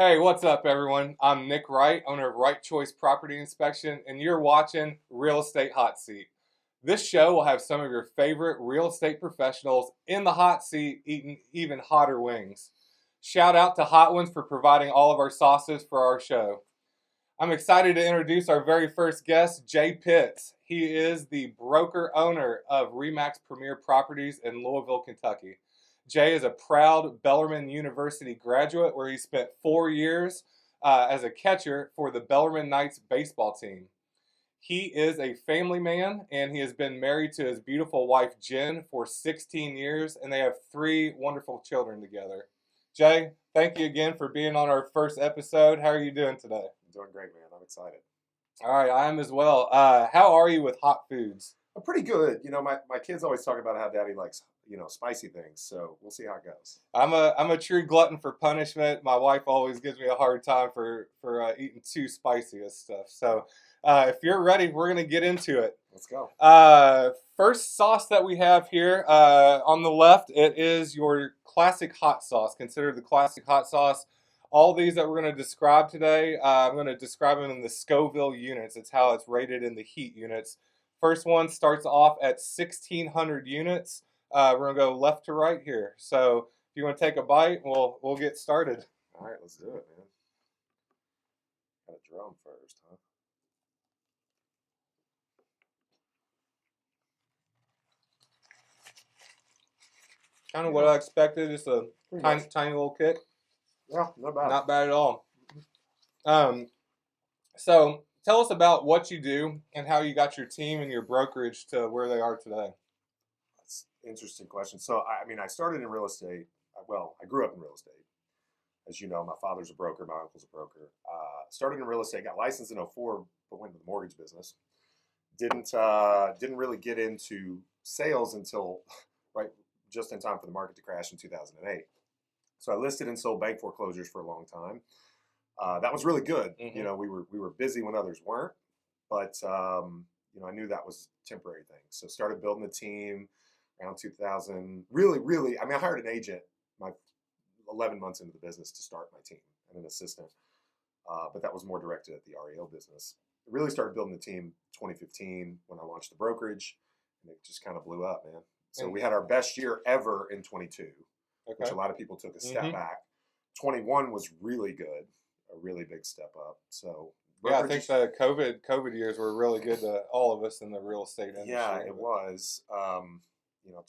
Hey, what's up, everyone? I'm Nick Wright, owner of Right Choice Property Inspection, and you're watching Real Estate Hot Seat. This show will have some of your favorite real estate professionals in the hot seat eating even hotter wings. Shout out to Hot Ones for providing all of our sauces for our show. I'm excited to introduce our very first guest, Jay Pitts. He is the broker owner of Remax Premier Properties in Louisville, Kentucky. Jay is a proud Bellarmine University graduate where he spent 4 years as a catcher for the Bellarmine Knights baseball team. He is a family man and he has been married to his beautiful wife Jen for 16 years and they have 3 wonderful children together. Jay, thank you again for being on our first episode. How are you doing today? I'm doing great, man. I'm excited. All right, I am as well. How are you with hot foods? I'm pretty good. My kids always talk about how daddy likes, spicy things. So we'll see how it goes. I'm a true glutton for punishment. My wife always gives me a hard time for eating too spicy of stuff. So if you're ready, we're gonna get into it. Let's go. First sauce that we have here on the left, it is your classic hot sauce. Considered the classic hot sauce. All these that we're going to describe today, I'm going to describe them in the Scoville units. It's how it's rated in the heat units. First one starts off at 1,600 units. We're going to go left to right here. So if you want to take a bite, we'll get started. All right, let's do it, man. Got a drum first, huh? Kind of what I expected. Just a tiny little kick. Yeah, not bad. Not bad at all. So tell us about what you do and how you got your team and your brokerage to where they are today. That's an interesting question. So, I started in real estate. Well, I grew up in real estate. As you know, my father's a broker. My uncle's a broker. Started in real estate. Got licensed in '04, but went into the mortgage business. Didn't really get into sales until right just in time for the market to crash in 2008. So I listed and sold bank foreclosures for a long time. That was really good. Mm-hmm. We were busy when others weren't, but I knew that was a temporary thing. So started building the team around 2000. Really, I hired an agent my 11 months into the business to start my team and an assistant, but that was more directed at the REO business. I really started building the team 2015 when I launched the brokerage, and it just kind of blew up, man. So we had our best year ever in 22. Okay. Which a lot of people took a step back. 21 was really good, a really big step up. So yeah, I think the COVID years were really good to all of us in the real estate industry. Yeah, it was.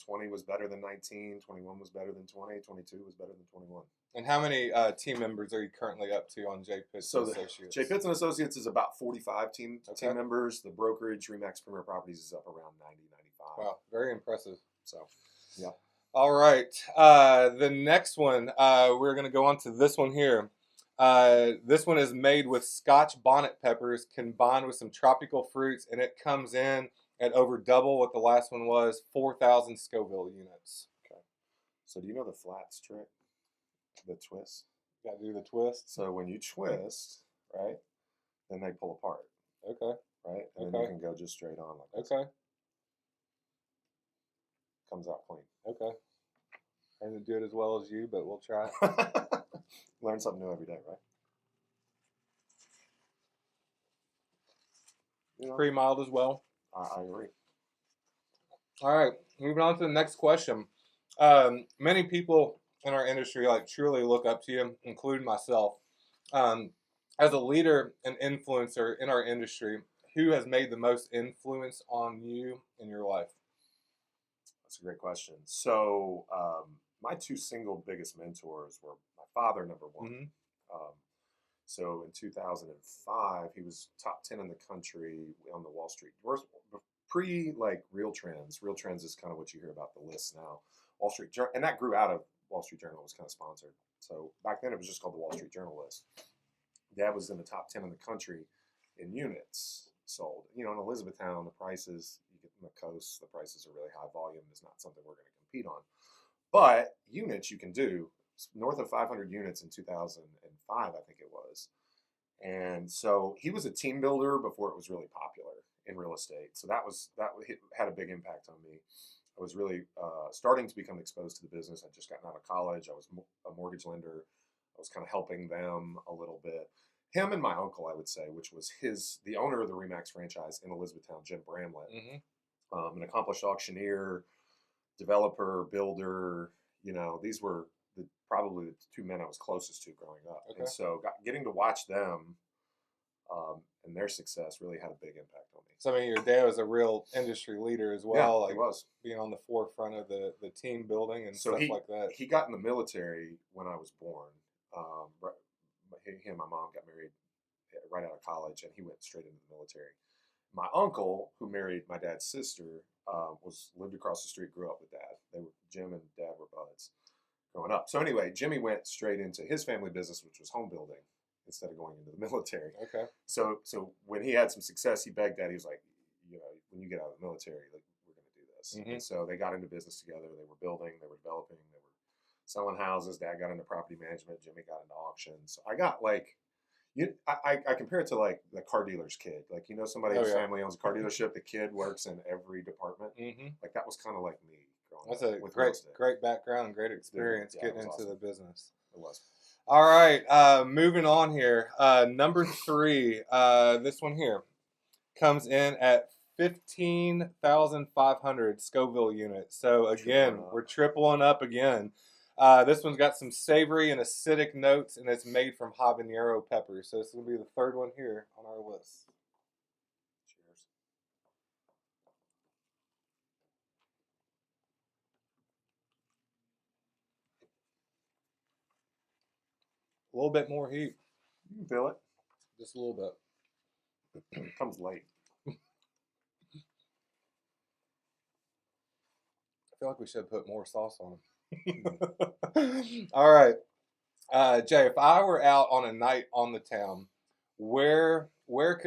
20 was better than 19, 21 was better than 20, 22 was better than 21. And how many team members are you currently up to on Jay Pitts and Associates? Jay Pitts and Associates is about 45 team members. The brokerage, Remax Premier Properties, is up around 90, 95. Wow, very impressive. So, yeah. All right. The next one, we're going to go on to this one here. This one is made with Scotch bonnet peppers combined with some tropical fruits, and it comes in at over double what the last one was, 4,000 Scoville units. Okay. So do you know the flats trick? The twist? Got to do the twist. So when you twist, right, then they pull apart. Okay. Right? And then you can go just straight on like this. Okay. Comes out clean. Okay. I didn't do it as well as you, but we'll try. Learn something new every day, right? Pretty mild as well. I agree. All right, moving on to the next question. Many people in our industry truly look up to you, including myself. As a leader and influencer in our industry, who has made the most influence on you in your life? That's a great question. So my 2 single biggest mentors were my father, number one. Mm-hmm. So in 2005, he was top 10 in the country on the Wall Street. Pre Real Trends. Real Trends is kind of what you hear about the list now. Wall Street Journal, and that grew out of Wall Street Journal. It was kind of sponsored. So back then it was just called the Wall Street Journal list. Dad was in the top 10 in the country in units sold. In Elizabethtown, the prices, you get from the coast, the prices are really high volume. It's not something we're going to compete on. But units you can do north of 500 units in 2005, I think it was. And so he was a team builder before it was really popular in real estate. So that had a big impact on me. I was really starting to become exposed to the business. I'd just gotten out of college. I was a mortgage lender. I was kind of helping them a little bit. Him and my uncle, I would say, which was the owner of the Remax franchise in Elizabethtown, Jim Bramlett, an accomplished auctioneer, developer, builder. These were probably the two men I was closest to growing up. Okay. And so getting to watch them and their success really had a big impact on me. So, I mean, your dad was a real industry leader as well. Yeah, he was. Being on the forefront of the team building and So stuff like that. He got in the military when I was born. He and my mom got married right out of college, and he went straight into the military. My uncle, who married my dad's sister, lived across the street, grew up with Dad. Jim and Dad were buds growing up. So anyway, Jimmy went straight into his family business, which was home building, instead of going into the military. Okay. So when he had some success, he begged Dad. He was like, when you get out of the military, like, we're going to do this. And so they got into business together. They were building, they were developing, they were selling houses. Dad got into property management. Jimmy got into auctions. So I got I compare it to like the car dealer's kid. Like, somebody whose family owns a car dealership, the kid works in every department. Like, that was kind of like me growing That's up. That's a great background and great experience getting into awesome. the business. It was. All right, moving on here. Number 3, this one here comes in at 15,500 Scoville units. So again, we're tripling up again. This one's got some savory and acidic notes, and it's made from habanero peppers. So this is going to be the third one here on our list. Cheers. A little bit more heat. You can feel it. Just a little bit. It comes late. I feel like we should put more sauce on them. All right. Jay, if I were out on a night on the town, where would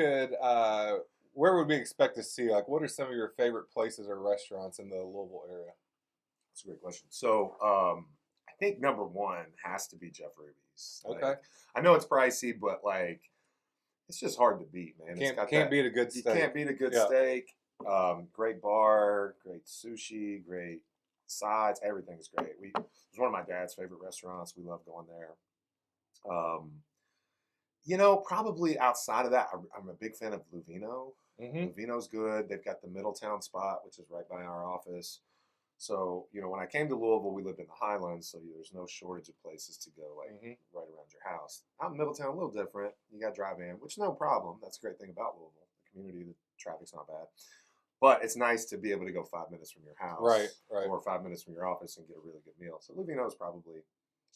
we expect to see? Like, what are some of your favorite places or restaurants in the Louisville area? That's a great question. So I think number one has to be Jeff Ruby's. Okay. Like, I know it's pricey, but like, it's just hard to beat, man. Can't beat a good steak. You can't beat a good steak. Great bar, great sushi, great sides. Everything's great. It was one of my dad's favorite restaurants. We love going there. Probably outside of that, I'm a big fan of Luvino. Luvino's good. They've got the Middletown spot, which is right by our office. So, when I came to Louisville, we lived in the Highlands, so there's no shortage of places to go, like, right around your house. Out in Middletown, a little different. You got to drive in, which is no problem. That's a great thing about Louisville. The community, the traffic's not bad. But it's nice to be able to go 5 minutes from your house. Right. Or 5 minutes from your office and get a really good meal. So Luvino's probably...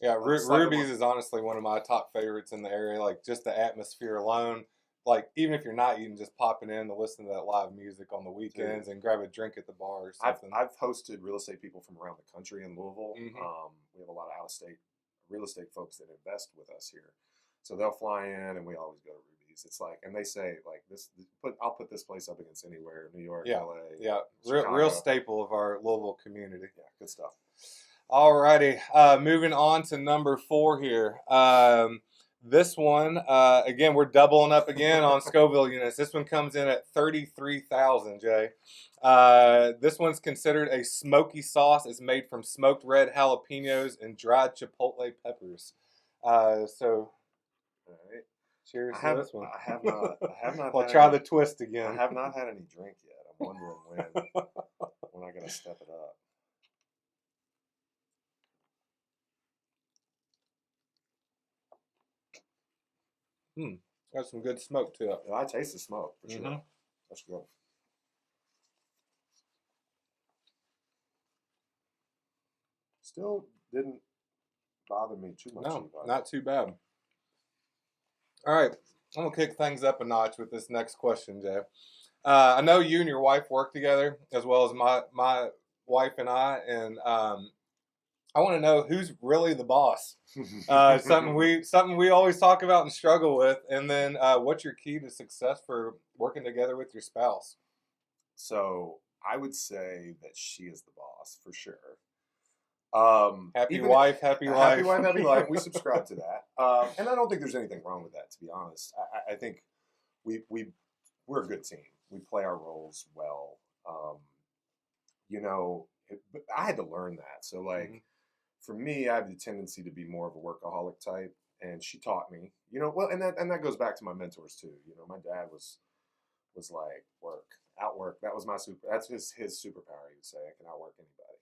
Yeah, Ruby's is honestly one of my top favorites in the area. Like, just the atmosphere alone. Like, even if you're not eating, just popping in to listen to that live music on the weekends and grab a drink at the bar or something. I've hosted real estate people from around the country in Louisville. We have a lot of out-of-state real estate folks that invest with us here. So they'll fly in, and we always go to Ruby's. It's like, and they say, like, I'll put this place up against anywhere, New York, LA. Yeah, real staple of our Louisville community. Yeah, good stuff. Alrighty, moving on to number 4 here. This one, again, we're doubling up again on Scoville units. This one comes in at 33,000, Jay. This one's considered a smoky sauce. It's made from smoked red jalapenos and dried chipotle peppers. So, all right. Cheers to this one. I have not. Well, try the twist again. I have not had any drink yet. I'm wondering when I gotta step it up. Got some good smoke to it. Yeah, I taste the smoke for sure. That's good. Still didn't bother me too much. No, not too bad. All right, I'm gonna kick things up a notch with this next question, Jay. I know you and your wife work together as well as my wife and I, and I want to know who's really the boss. Something we always talk about and struggle with. And then what's your key to success for working together with your spouse? So I would say that she is the boss for sure. Happy wife, happy life. Happy wife, happy life. We subscribe to that. And I don't think there's anything wrong with that, to be honest. I think we're a good team. We play our roles well. I had to learn that. So like, for me, I have the tendency to be more of a workaholic type, and she taught me, well, and that goes back to my mentors too. My dad was like outwork. That was my that's his superpower. He would say, I can outwork anybody.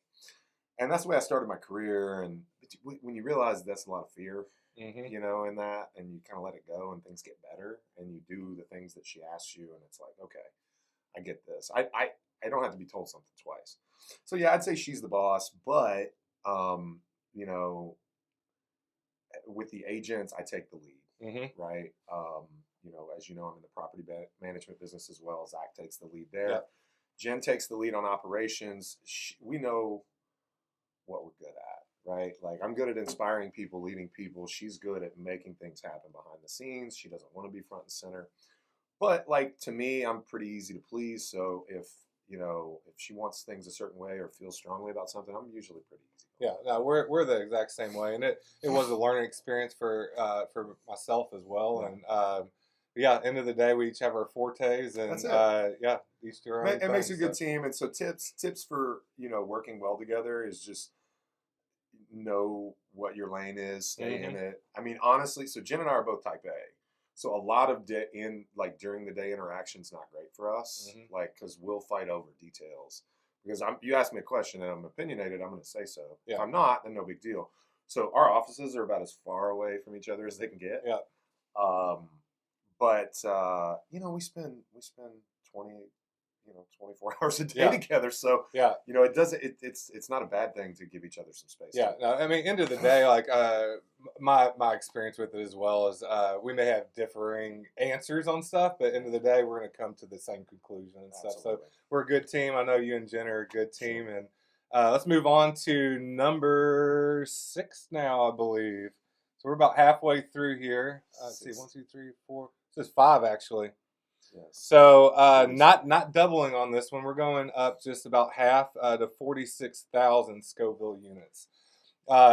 And that's the way I started my career. And when you realize that's a lot of fear, in that, and you kind of let it go and things get better and you do the things that she asks you, and it's like, okay, I get this. I don't have to be told something twice. So yeah, I'd say she's the boss, but with the agents, I take the lead, right? As you know, I'm in the property management business as well. Zach takes the lead there. Yep. Jen takes the lead on operations. We know what we're good at, right? Like, I'm good at inspiring people, leading people. She's good at making things happen behind the scenes. She doesn't want to be front and center. But like, to me, I'm pretty easy to please. So if she wants things a certain way or feels strongly about something, I'm usually pretty easy. Yeah, no, we're the exact same way, and it was a learning experience for myself as well. Yeah. And end of the day, we each have our fortes, and each do our own thing. It makes a good team. And so tips for working well together is just know what your lane is, stay in it. I mean, honestly, so Jen and I are both type A. So a lot of during the day interaction's not great for us, because we'll fight over details. Because you asked me a question and I'm opinionated, I'm going to say so. Yeah. If I'm not, then no big deal. So our offices are about as far away from each other as they can get. Yeah. But we spend 24 hours a day together. So it doesn't. It's not a bad thing to give each other some space. Yeah. No, I mean, end of the day, like my experience with it as well is we may have differing answers on stuff, but end of the day, we're going to come to the same conclusion and stuff. So we're a good team. I know you and Jen are a good team, and let's move on to number 6 now, I believe. So we're about halfway through here. Let's see, 1, 2, 3, 4. This is 5 actually. Yes. So not doubling on this one. We're going up just about half to 46,000 Scoville units.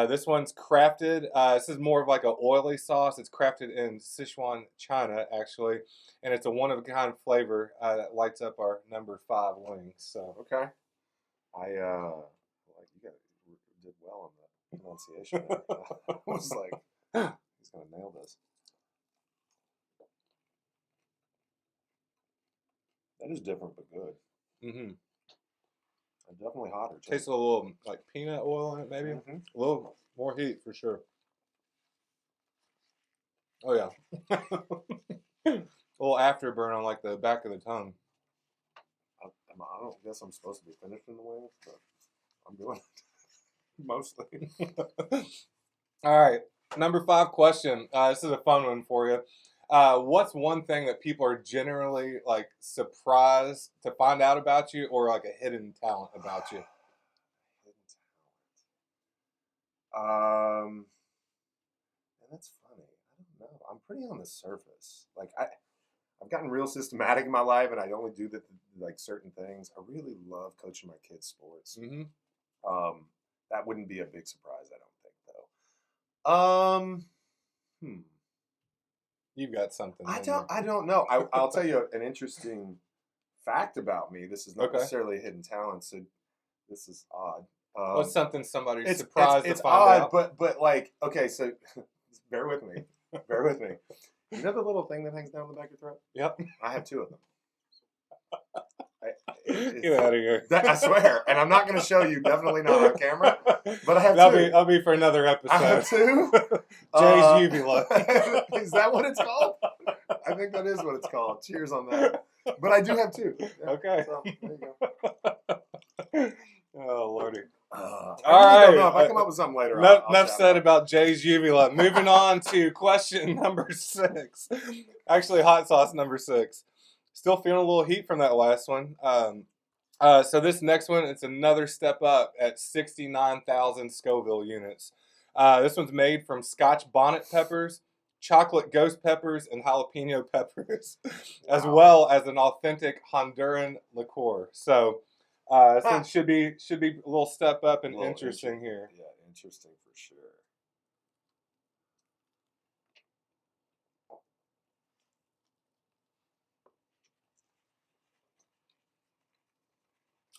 This one's crafted. This is more of like an oily sauce. It's crafted in Sichuan, China, actually, and it's a one-of-a-kind flavor that lights up our number 5 wings. So okay, you did well on the pronunciation. I was like, he's gonna nail this. That is different but good. And definitely hotter. Tastes a little like peanut oil in it, maybe. A little more heat for sure. Oh yeah. A little afterburn on like the back of the tongue. I don't guess I'm supposed to be finished in the wings, but I'm doing it mostly. All right, number 5 question. This is a fun one for you. What's one thing that people are generally like surprised to find out about you, or like a hidden talent about you? And that's funny. I don't know. I'm pretty on the surface. Like I've gotten real systematic in my life, and I only do like certain things. I really love coaching my kids' sports. That wouldn't be a big surprise, I don't think, though. You've got something. I don't know. I'll tell you an interesting fact about me. This is not necessarily a hidden talent, so this is odd. What's something somebody's surprised to find out? It's odd, but like, okay, so bear with me. Bear with me. You know the little thing that hangs down the back of your throat? Yep. I have 2 of them. Get out of here. I swear. And I'm not going to show you, definitely not on camera, but I have 2. That'll be for another episode. I have 2. Jay's uvula. Is that what it's called? I think that is what it's called. Cheers on that. But I do have 2. Yeah, okay. So, there you go. Oh, Lordy. All right. Don't know. If I come up with something later, enough said about Jay's uvula. Moving on to question number 6. Actually, hot sauce number 6. Still feeling a little heat from that last one. So this next one, it's another step up at 69,000 Scoville units. This one's made from Scotch bonnet peppers, chocolate ghost peppers, and jalapeno peppers, as well as an authentic Honduran liqueur. So this one should be a little step up and interesting here. Yeah, interesting for sure.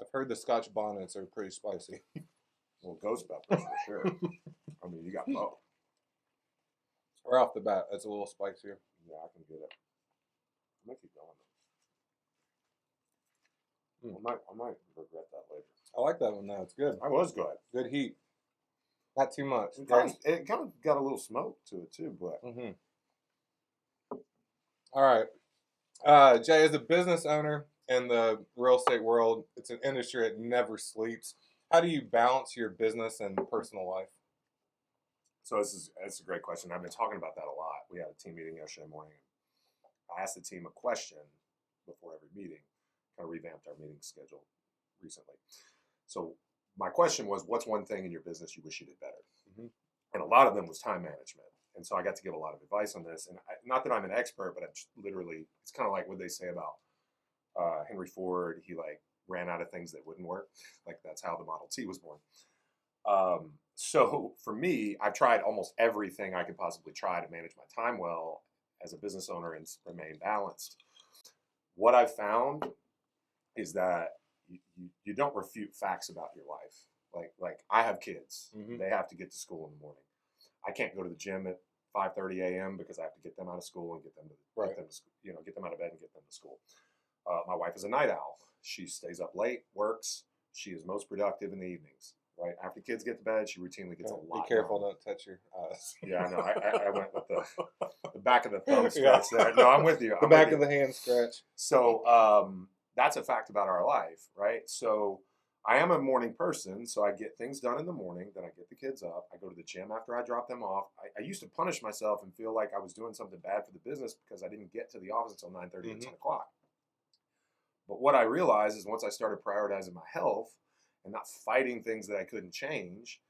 I've heard the Scotch bonnets are pretty spicy. Well, ghost peppers for sure. I mean, you got both. Right off the bat, that's a little spicier. Yeah, I can get it. I'm gonna keep going. I might regret that later. I like that one though. It's good. I was good. Good heat. Not too much. It kind of got a little smoke to it too, but. All right. Jay, as a business owner in the real estate world, it's an industry that never sleeps. How do you balance your business and personal life? So that's a great question. I've been talking about that a lot. We had a team meeting yesterday morning. I asked the team a question before every meeting. Kind of revamped our meeting schedule recently. So my question was, what's one thing in your business you wish you did better? And a lot of them was time management. And so I got to give a lot of advice on this. And not that I'm an expert, but it's kind of like what they say about Henry Ford. He like ran out of things that wouldn't work. Like that's how the Model T was born. So for me, I've tried almost everything I could possibly try to manage my time well as a business owner and remain balanced. What I've found is that you don't refute facts about your life. Like I have kids. They have to get to school in the morning. I can't go to the gym at 5:30 a.m. because I have to get them out of school and get them out of bed and get them to school. My wife is a night owl. She stays up late, works. She is most productive in the evenings. Right after kids get to bed, she routinely gets a lot. Be careful, done. Don't touch your eyes. Yeah, I know. I went with the back of the thumb scratch there. No, I'm with you. The back of the hand scratch. So that's a fact about our life, right? So I am a morning person, so I get things done in the morning. Then I get the kids up. I go to the gym after I drop them off. I used to punish myself and feel like I was doing something bad for the business because I didn't get to the office until 9:30 or 10 o'clock. But what I realized is once I started prioritizing my health and not fighting things that I couldn't change,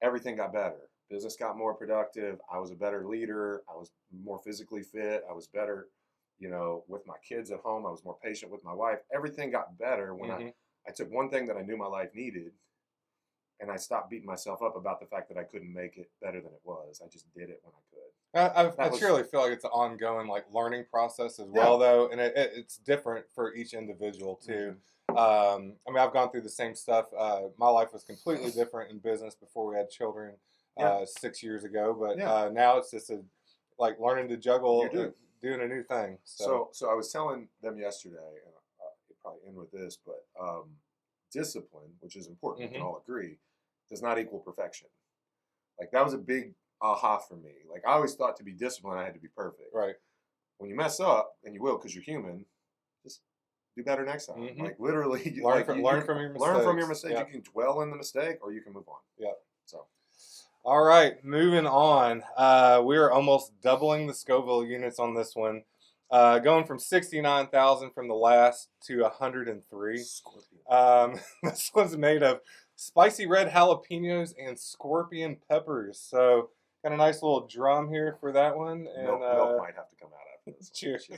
everything got better. Business got more productive. I was a better leader. I was more physically fit. I was better, with my kids at home. I was more patient with my wife. Everything got better when I took one thing that I knew my life needed and I stopped beating myself up about the fact that I couldn't make it better than it was. I just did it when I could. I truly feel like it's an ongoing learning process as well, though, and it's different for each individual too. I mean, I've gone through the same stuff. My life was completely different in business before we had children 6 years ago, but now it's just learning to juggle, doing a new thing. So I was telling them yesterday, and I'll probably end with this, but discipline, which is important, we can all agree, does not equal perfection. Like that was a big aha for me. Like I always thought to be disciplined, I had to be perfect. Right. When you mess up, and you will because you're human, just do better next time. Like literally, learn from your mistakes. Learn from your mistake. You can dwell in the mistake, or you can move on. Yeah. So. All right, moving on. We're almost doubling the Scoville units on this one, going from 69,000 from the last to 103. This one's made of spicy red jalapenos and scorpion peppers. So got a nice little drum here for that one. And milk might have to come out after this. Cheers.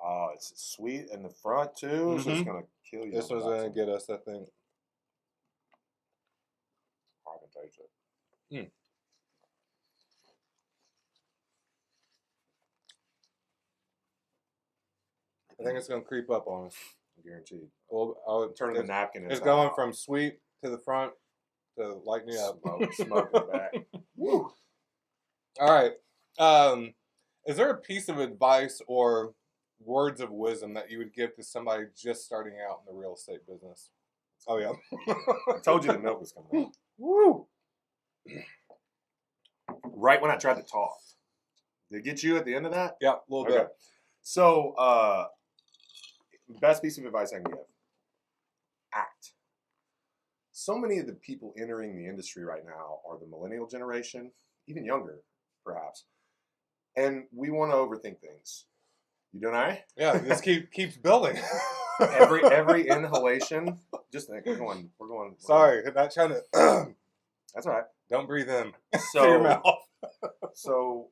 Oh, it's sweet in the front too, so it's gonna kill you. This one's gonna get us, I think. I can taste it. I think it's gonna creep up on us. Guaranteed. Well, I'll turn the napkin. It's going from sweet to the front to lighten you up. Smoking back. Woo. All right. Is there a piece of advice or words of wisdom that you would give to somebody just starting out in the real estate business? Oh yeah. I told you the milk was coming out. Woo. Right when I tried to talk. Did it get you at the end of that? Yeah, a little bit. So, best piece of advice I can give. Act. So many of the people entering the industry right now are the millennial generation, even younger, perhaps. And we want to overthink things. You don't I? Yeah, this keeps building. every inhalation, just think we're going. Sorry, I'm not trying to. That's all right. Don't breathe in So, through your mouth. So,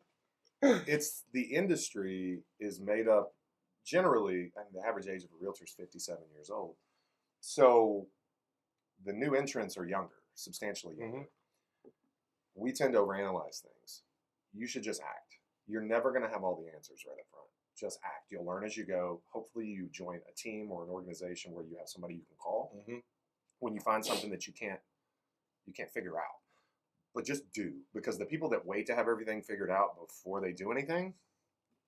it's the industry is made up generally, and the average age of a realtor is 57 years old. So, the new entrants are younger, substantially younger. We tend to overanalyze things. You should just act. You're never going to have all the answers right up front. just act. You'll learn as you go. Hopefully you join a team or an organization where you have somebody you can call when you find something that you can't figure out. But just do, because the people that wait to have everything figured out before they do anything,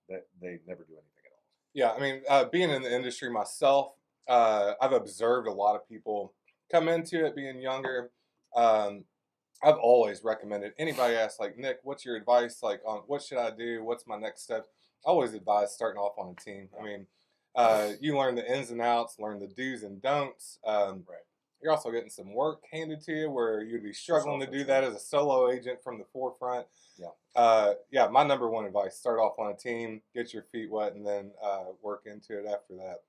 that they never do anything at all. Yeah, I mean, being in the industry myself, I've observed a lot of people come into it being younger. I've always recommended, anybody asks, like, Nick, what's your advice? Like, on what should I do? What's my next step? I always advise starting off on a team. I mean, you learn the ins and outs, learn the do's and don'ts. Right. You're also getting some work handed to you where you'd be struggling to do that as a solo agent from the forefront. Yeah. My number one advice, start off on a team, get your feet wet, and then work into it after that.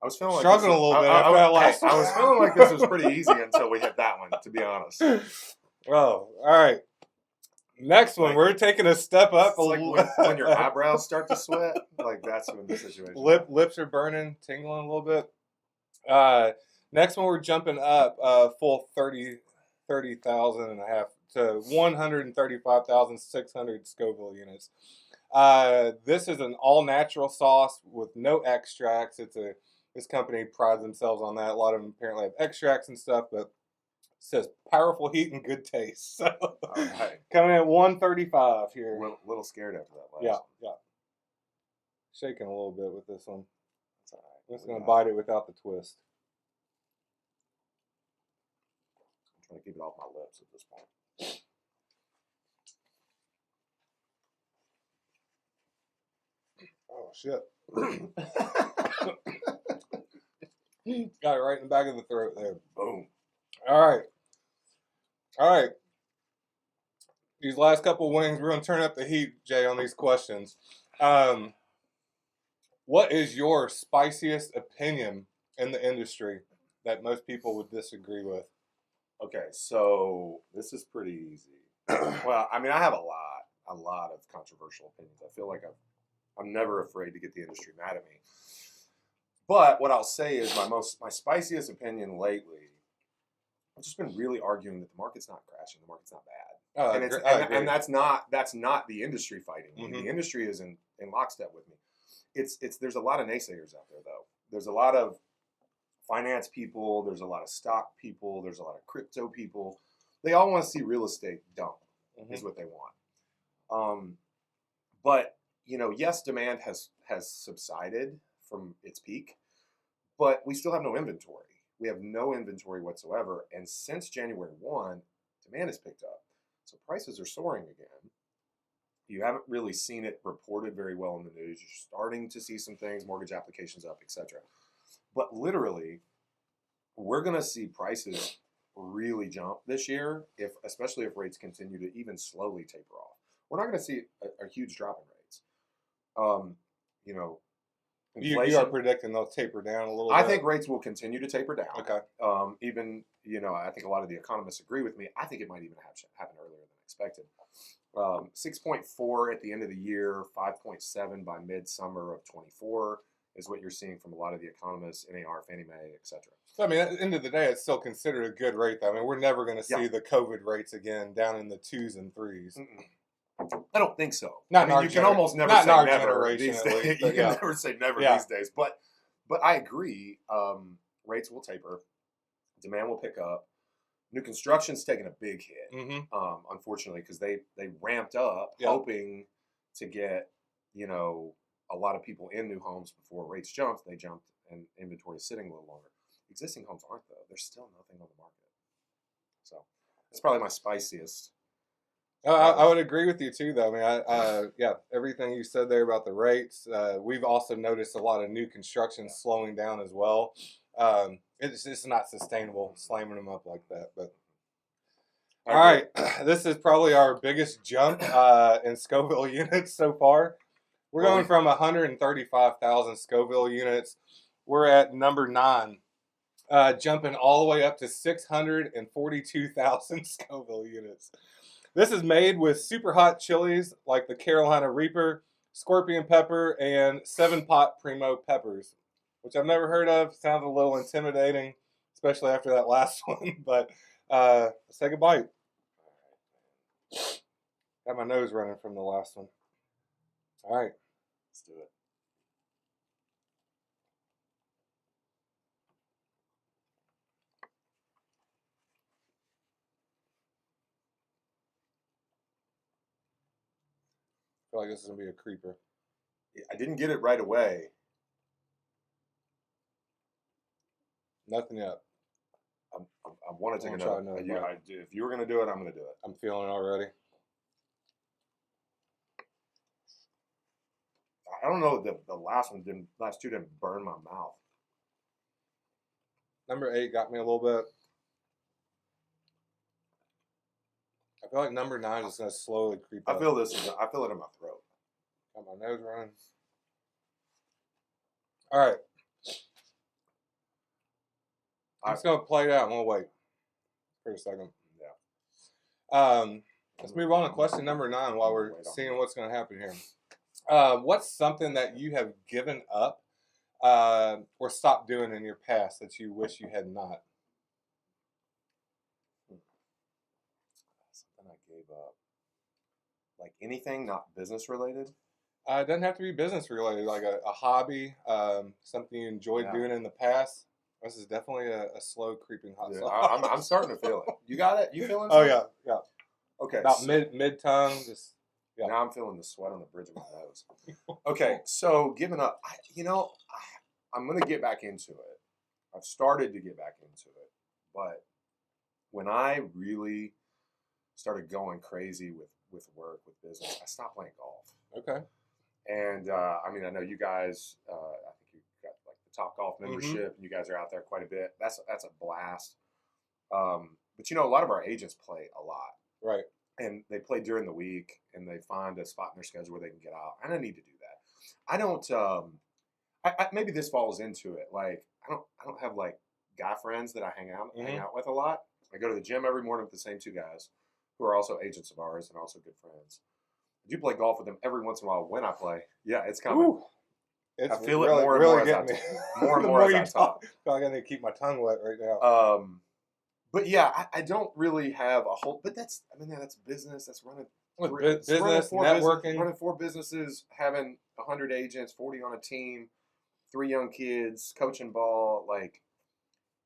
I was feeling like struggling a little bit. I was feeling like this was pretty easy until we hit that one, to be honest. Oh, all right. Next one, we're taking a step up. It's like when your eyebrows start to sweat, like that's when the situation. Lips are burning, tingling a little bit. Next one, we're jumping up full 30,000 and a half to 135,600 Scoville units. This is an all-natural sauce with no extracts. This company prides themselves on that. A lot of them apparently have extracts and stuff, but it says powerful heat and good taste. So, right. Coming in at 135 here. A little scared after that last one. Yeah. Shaking a little bit with this one. That's all right. I'm just going to bite it without the twist. I'm trying to keep it off my lips at this point. Oh, shit. Got it right in the back of the throat there. Boom. All right. These last couple wings, we're going to turn up the heat, Jay, on these questions. What is your spiciest opinion in the industry that most people would disagree with? Okay, so this is pretty easy. Well, I mean, I have a lot of controversial opinions. I feel like I'm never afraid to get the industry mad at me. But what I'll say is my spiciest opinion lately, I've just been really arguing that the market's not crashing, the market's not bad. And that's not the industry fighting me. The industry is in lockstep with me. There's a lot of naysayers out there though. There's a lot of finance people, there's a lot of stock people, there's a lot of crypto people. They all want to see real estate dump, is what they want. But yes, demand has subsided from its peak, but we still have no inventory. We have no inventory whatsoever. And since January 1, demand has picked up. So prices are soaring again. You haven't really seen it reported very well in the news. You're starting to see some things, mortgage applications up, etc. But literally, we're going to see prices really jump this year, especially if rates continue to even slowly taper off. We're not going to see a huge drop in rates. Inflation, you are predicting they'll taper down a little bit? I think rates will continue to taper down. Okay. Even, I think a lot of the economists agree with me. I think it might even happen earlier than expected. 6.4 at the end of the year, 5.7 by midsummer of 24 is what you're seeing from a lot of the economists, NAR, Fannie Mae, etc. So, I mean, at the end of the day, it's still considered a good rate, though. I mean, we're never going to see the COVID rates again down in the 2s and 3s. I don't think so. You can almost never say never these days. You can never say never these days. But I agree. Rates will taper. Demand will pick up. New construction's taking a big hit, unfortunately, because they ramped up hoping to get a lot of people in new homes before rates jumped. They jumped, and inventory is sitting a little longer. Existing homes aren't, though. There's still nothing on the market. So that's probably my spiciest. I would agree with you too, though. I mean, everything you said there about the rates. We've also noticed a lot of new construction slowing down as well. It's just not sustainable slamming them up like that. But all right, this is probably our biggest jump in Scoville units so far. We're going from 135,000 Scoville units. We're at number 9, jumping all the way up to 642,000 Scoville units. This is made with super hot chilies like the Carolina Reaper, Scorpion Pepper, and 7-pot Primo peppers, which I've never heard of. Sounds a little intimidating, especially after that last one. But let's take a bite. Got my nose running from the last one. All right. Let's do it. I feel like this is going to be a creeper. I didn't get it right away. Nothing yet. I want to take try another. another bite. If you were going to do it, I'm going to do it. I'm feeling it already. I don't know. The last two didn't burn my mouth. Number 8 got me a little bit. I feel like number 9 is going to slowly creep up. I feel it in my throat. Got my nose running. All right. I'm just going to play it out and we'll wait for a second. Yeah. Let's move on to question number 9 while we're seeing what's going to happen here. What's something that you have given up or stopped doing in your past that you wish you had not? Something I gave up. Like anything not business related? It doesn't have to be business related, like a hobby, something you enjoyed doing in the past. This is definitely a slow creeping hot sauce. I'm starting to feel it. You got it? You feeling Oh, something? yeah. Okay. About mid tongue. Just Now I'm feeling the sweat on the bridge of my nose. Okay, so giving up. I'm going to get back into it. I've started to get back into it. But when I really started going crazy with work, with business, I stopped playing golf. Okay. And, I know you guys, I think you got like the Top Golf membership, and you guys are out there quite a bit. That's a blast. But, a lot of our agents play a lot. Right. And they play during the week, and they find a spot in their schedule where they can get out. I don't need to do that. I don't. Maybe this falls into it. Like I don't have like guy friends that I hang out with a lot. I go to the gym every morning with the same 2 guys, who are also agents of ours and also good friends. I do play golf with them every once in a while when I play. Yeah, it's coming. Ooh, I feel it more and more as I talk. More and more as I talk. I feel like I need to keep my tongue wet right now. But yeah, I don't really have a whole. But that's business. That's running business, networking, running 4 businesses, having 100 agents, 40 on a team, 3 young kids, coaching ball. Like,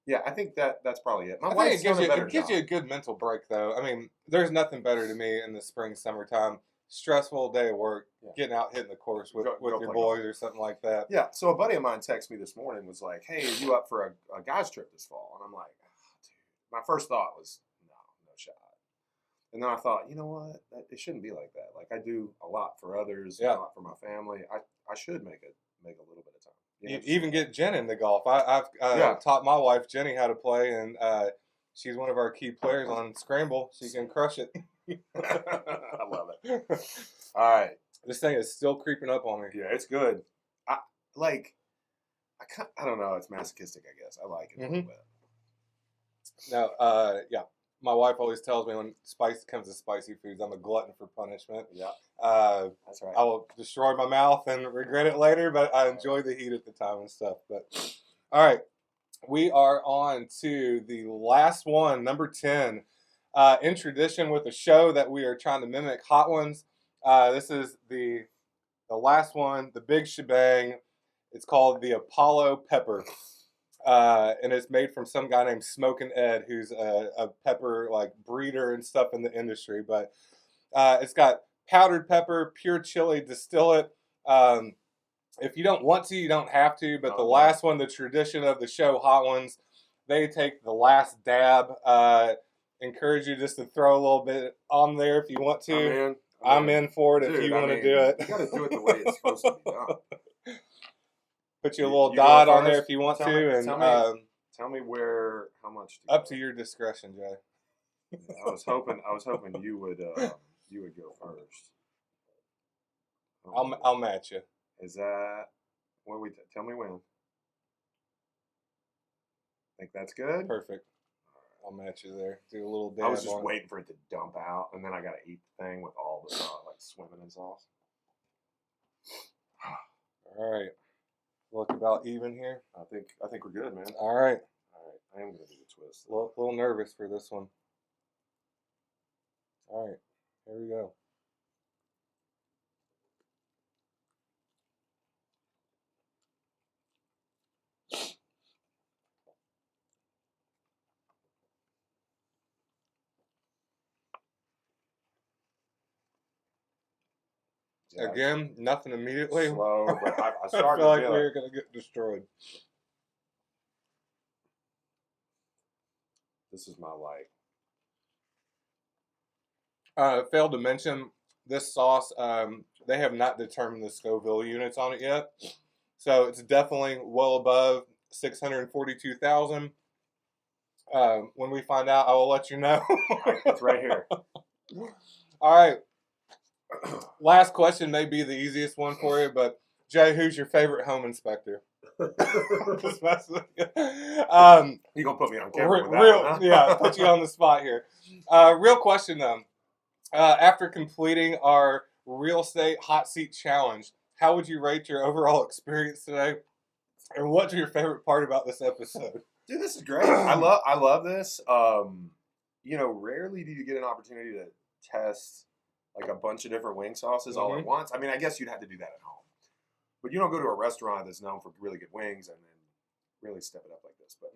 yeah, I think that's probably it. I think it gives you a good mental break, though. I mean, there's nothing better to me in the spring, summertime. Stressful day of work, getting out hitting the course with your boys or something like that. Yeah. So a buddy of mine texted me this morning, was like, "Hey, are you up for a guys trip this fall?" And I'm like, oh, dude. My first thought was, no shot. And then I thought, you know what? It shouldn't be like that. Like I do a lot for others, a lot for my family. I should make a little bit of time. You even get Jen into golf. I've taught my wife Jenny how to play, and she's one of our key players on Scramble. She can crush it. I love it. All right, this thing is still creeping up on me. Yeah, it's good. I don't know. It's masochistic, I guess. I like it a little bit. Now, my wife always tells me when spice comes to spicy foods, I'm a glutton for punishment. Yeah, that's right. I will destroy my mouth and regret it later, but I enjoy the heat at the time and stuff. But all right, we are on to the last one, number 10. In tradition with a show that we are trying to mimic, Hot Ones. This is the last one, the big shebang. It's called the Apollo Pepper. And it's made from some guy named Smokin' Ed, who's a pepper like breeder and stuff in the industry. But it's got powdered pepper, pure chili, distillate. If you don't want to, you don't have to. But the last one, the tradition of the show, Hot Ones, they take the last dab. Encourage you just to throw a little bit on there if you want to. I'm in for it. Dude, if you want to do it. You got to do it the way it's supposed to be done. Put your little dot on there if you want to, and tell me how much. Up to your discretion, Jay. I was hoping you would go first. I'll match you. Is that what we tell me when? Think that's good? Perfect. I'll match you there. Do a little dab. I was just waiting for it to dump out, and then I got to eat the thing with all the like swimming in sauce. All right. Look about even here. I think we're good, man. All right. I am going to do a twist. A little nervous for this one. All right. Here we go. Yeah, Again, nothing immediately. slow, but I I started feel to like feel we're it. going to get destroyed. This is my light. Failed to mention this sauce. They have not determined the Scoville units on it yet, so it's definitely well above 642,000. When we find out, I will let you know. It's right here. All right. Last question may be the easiest one for you, but Jay, who's your favorite home inspector? Just messing with you. You gonna put me on camera with that real, one, huh? yeah, put you on the spot here. Real question though. After completing our real estate hot seat challenge, how would you rate your overall experience today? And what's your favorite part about this episode? Dude, this is great. I love this. You know, rarely do you get an opportunity to test like a bunch of different wing sauces all at once. I mean, I guess you'd have to do that at home, but you don't go to a restaurant that's known for really good wings and then really step it up like this. But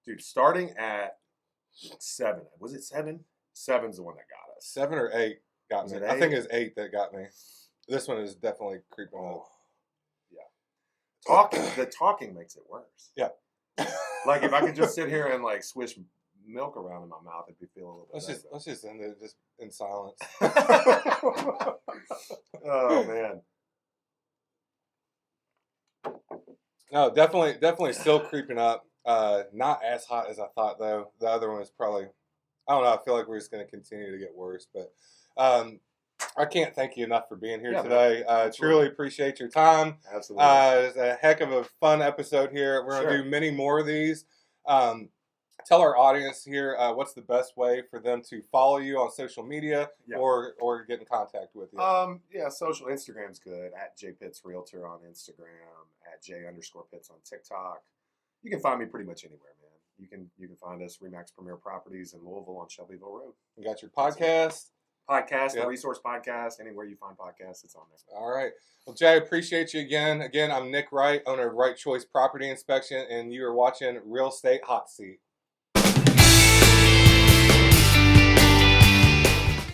dude, starting at 7, was it 7? 7's the one that got us. 7 or 8 got Was me. it I think 8? it's 8 that got me. This one is definitely creeping up. Yeah. The talking makes it worse. Yeah. Like if I could just sit here and like swish milk around in my mouth, it'd be feel a little bit Let's just end it just in silence. Oh man. No, definitely still creeping up. Not as hot as I thought though. The other one is probably, I don't know. I feel like we're just going to continue to get worse. But I can't thank you enough for being here today. Truly appreciate your time. Absolutely. It's a heck of a fun episode here. We're going to do many more of these. Tell our audience here what's the best way for them to follow you on social media or get in contact with you. Yeah, social Instagram's good. At JPitts Realtor on Instagram. At J_Pitts on TikTok. You can find me pretty much anywhere, man. You can find us Remax Premier Properties in Louisville on Shelbyville Road. You got your podcast. The Resource Podcast. Anywhere you find podcasts, it's on there. All right. Well, Jay, I appreciate you again. Again, I'm Nick Wright, owner of Right Choice Property Inspection, and you are watching Real Estate Hot Seat.